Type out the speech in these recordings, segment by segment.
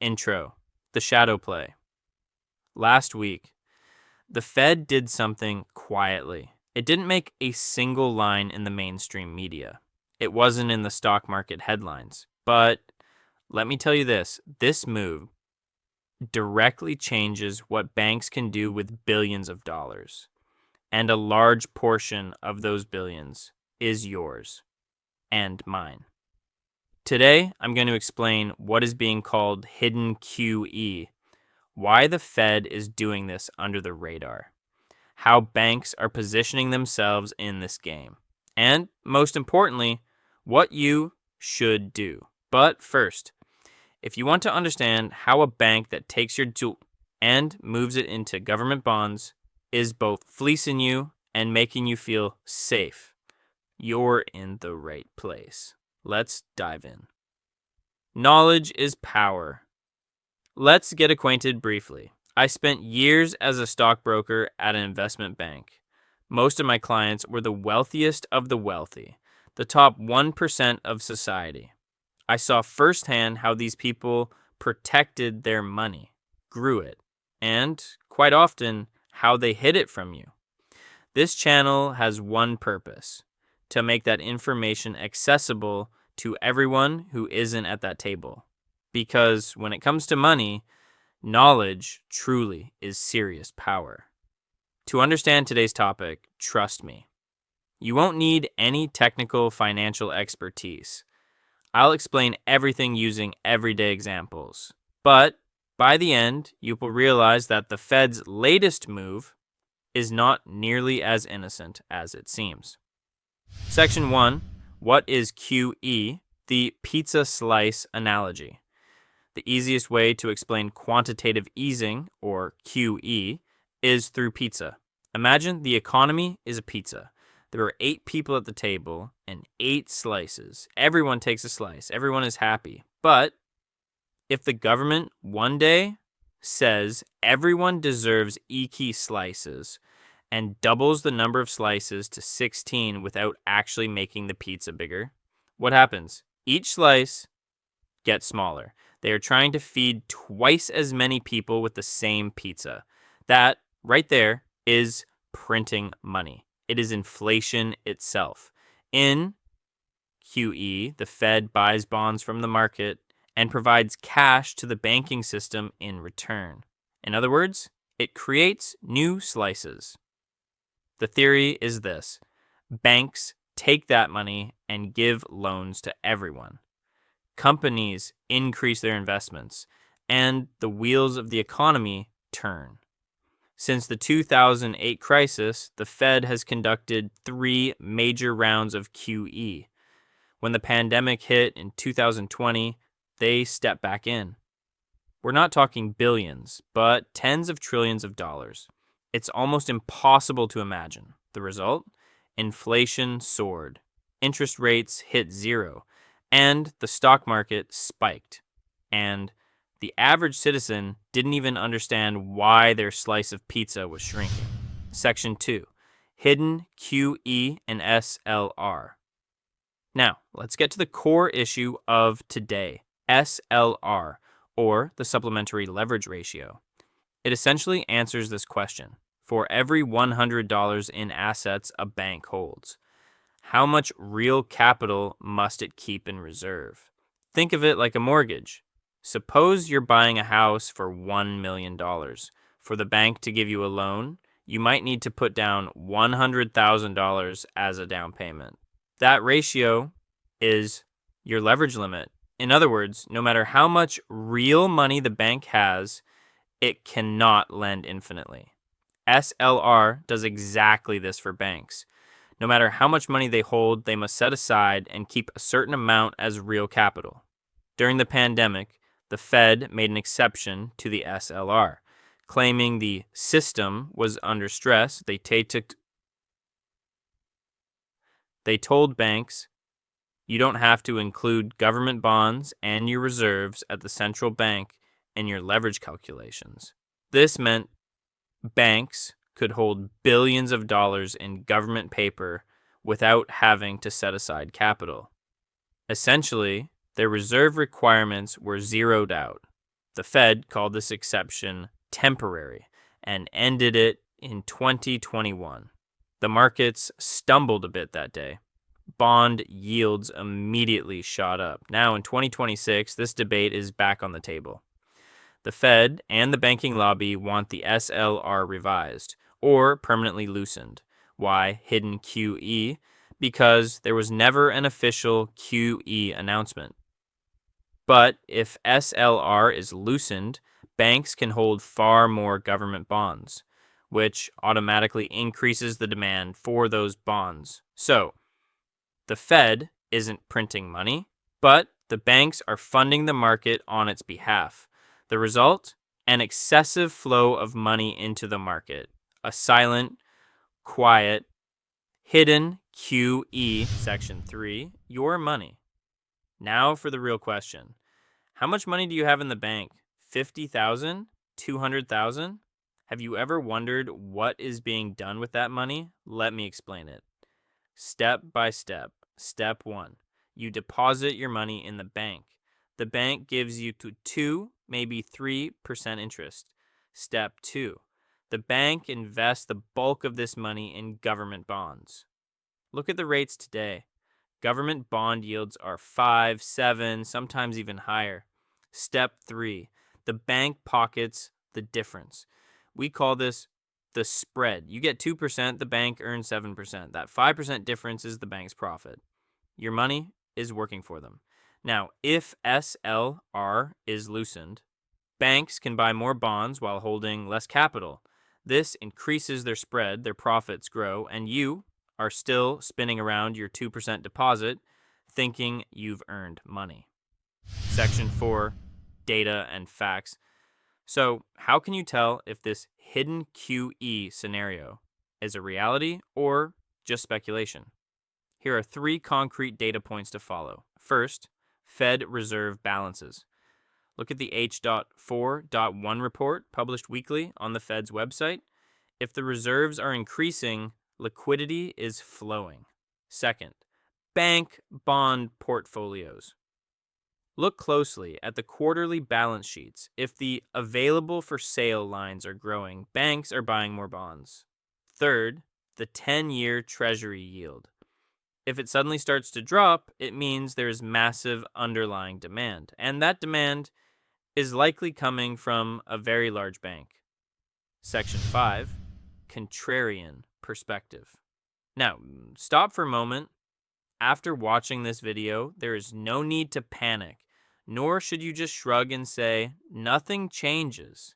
Intro, the shadow play. Last week, the Fed did something quietly. It didn't make a single line in the mainstream media. It wasn't in the stock market headlines. But let me tell you this move directly changes what banks can do with billions of dollars. And a large portion of those billions is yours and mine. Today, I'm going to explain what is being called hidden QE, why the Fed is doing this under the radar, how banks are positioning themselves in this game, and most importantly, what you should do. But first, if you want to understand how a bank that takes your jewel and moves it into government bonds is both fleecing you and making you feel safe, you're in the right place. Let's dive in. Knowledge is power. Let's get acquainted briefly. I spent years as a stockbroker at an investment bank. Most of my clients were the wealthiest of the wealthy, the top 1% of society. I saw firsthand how these people protected their money, grew it, and, quite often, how they hid it from you. This channel has one purpose: to make that information accessible to everyone who isn't at that table. Because when it comes to money, knowledge truly is serious power. To understand today's topic, trust me, you won't need any technical financial expertise. I'll explain everything using everyday examples. But by the end, you will realize that the Fed's latest move is not nearly as innocent as it seems. Section 1, what is QE? The pizza slice analogy. The easiest way to explain quantitative easing, or QE, is through pizza. Imagine the economy is a pizza. There are 8 people at the table and 8 slices. Everyone takes a slice. Everyone is happy. But if the government one day says everyone deserves equal slices and doubles the number of slices to 16 without actually making the pizza bigger, what happens? Each slice gets smaller. They are trying to feed twice as many people with the same pizza. That, right there, is printing money. It is inflation itself. In QE, the Fed buys bonds from the market and provides cash to the banking system in return. In other words, it creates new slices. The theory is this: banks take that money and give loans to everyone. Companies increase their investments, and the wheels of the economy turn. Since the 2008 crisis, the Fed has conducted 3 major rounds of QE. When the pandemic hit in 2020, they stepped back in. We're not talking billions, but tens of trillions of dollars. It's almost impossible to imagine. The result? Inflation soared. Interest rates hit 0. And the stock market spiked. And the average citizen didn't even understand why their slice of pizza was shrinking. Section 2, hidden QE and SLR. Now, let's get to the core issue of today, SLR, or the Supplementary Leverage Ratio. It essentially answers this question. For every $100 in assets a bank holds, how much real capital must it keep in reserve? Think of it like a mortgage. Suppose you're buying a house for $1 million. For the bank to give you a loan, you might need to put down $100,000 as a down payment. That ratio is your leverage limit. In other words, no matter how much real money the bank has, it cannot lend infinitely. SLR does exactly this for banks. No matter how much money they hold, they must set aside and keep a certain amount as real capital. During the pandemic, the Fed made an exception to the SLR, claiming the system was under stress. They told banks, you don't have to include government bonds and your reserves at the central bank in your leverage calculations. This meant banks could hold billions of dollars in government paper without having to set aside capital. Essentially, their reserve requirements were zeroed out. The Fed called this exception temporary and ended it in 2021. The markets stumbled a bit that day. Bond yields immediately shot up. Now in 2026, this debate is back on the table. The Fed and the banking lobby want the SLR revised or permanently loosened. Why hidden QE? Because there was never an official QE announcement. But if SLR is loosened, banks can hold far more government bonds, which automatically increases the demand for those bonds. So, the Fed isn't printing money, but the banks are funding the market on its behalf. The result? An excessive flow of money into the market. A silent, quiet, hidden QE. Section 3, your money. Now for the real question. How much money do you have in the bank? 50,000? 200,000? Have you ever wondered what is being done with that money? Let me explain it. Step by step. Step 1. You deposit your money in the bank. The bank gives you 2, maybe 3% interest. Step 2. The bank invests the bulk of this money in government bonds. Look at the rates today. Government bond yields are 5, 7, sometimes even higher. Step 3. The bank pockets the difference. We call this the spread. You get 2%, the bank earns 7%. That 5% difference is the bank's profit. Your money is working for them. Now, if SLR is loosened, banks can buy more bonds while holding less capital. This increases their spread, their profits grow, and you are still spinning around your 2% deposit thinking you've earned money. Section 4, data and facts. So, how can you tell if this hidden QE scenario is a reality or just speculation? Here are 3 concrete data points to follow. First, Fed reserve balances. Look at the H.4.1 report published weekly on the Fed's website. If the reserves are increasing, liquidity is flowing. Second, bank bond portfolios. Look closely at the quarterly balance sheets. If the available for sale lines are growing, banks are buying more bonds. Third, the 10-year Treasury yield. If it suddenly starts to drop, it means there's massive underlying demand, and that demand is likely coming from a very large bank. Section 5, Contrarian perspective. Now, stop for a moment. After watching this video, there is no need to panic, nor should you just shrug and say, nothing changes.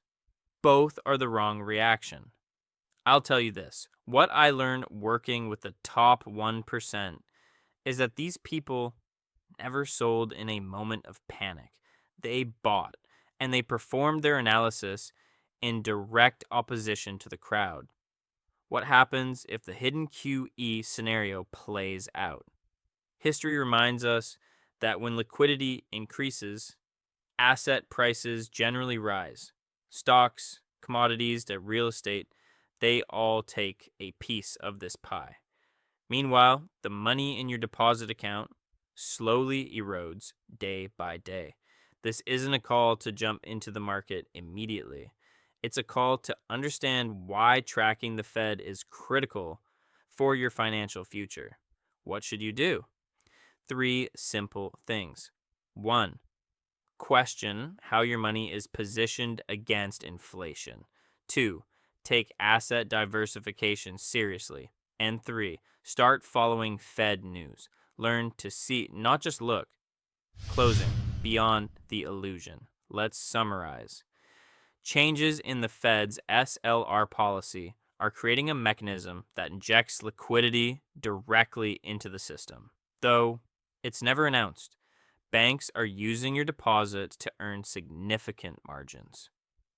Both are the wrong reaction. I'll tell you this. What I learned working with the top 1% is that these people never sold in a moment of panic. They bought, and they performed their analysis in direct opposition to the crowd. What happens if the hidden QE scenario plays out? History reminds us that when liquidity increases, asset prices generally rise. Stocks, commodities, to real estate, they all take a piece of this pie. Meanwhile, the money in your deposit account slowly erodes day by day. This isn't a call to jump into the market immediately. It's a call to understand why tracking the Fed is critical for your financial future. What should you do? 3 simple things. 1, question how your money is positioned against inflation. 2, take asset diversification seriously. And 3, start following Fed news. Learn to see, not just look. Closing, beyond the illusion. Let's summarize. Changes in the Fed's SLR policy are creating a mechanism that injects liquidity directly into the system. Though it's never announced, banks are using your deposits to earn significant margins.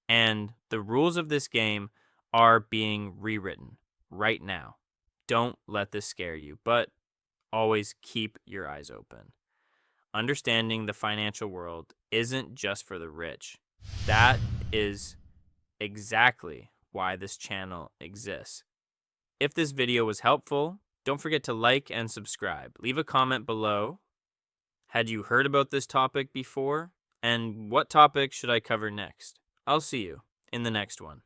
And the rules of this game are being rewritten right now. Don't let this scare you, but always keep your eyes open. Understanding the financial world isn't just for the rich. That is exactly why this channel exists. If this video was helpful, don't forget to like and subscribe. Leave a comment below. Had you heard about this topic before? and what topic should I cover next. I'll see you in the next one.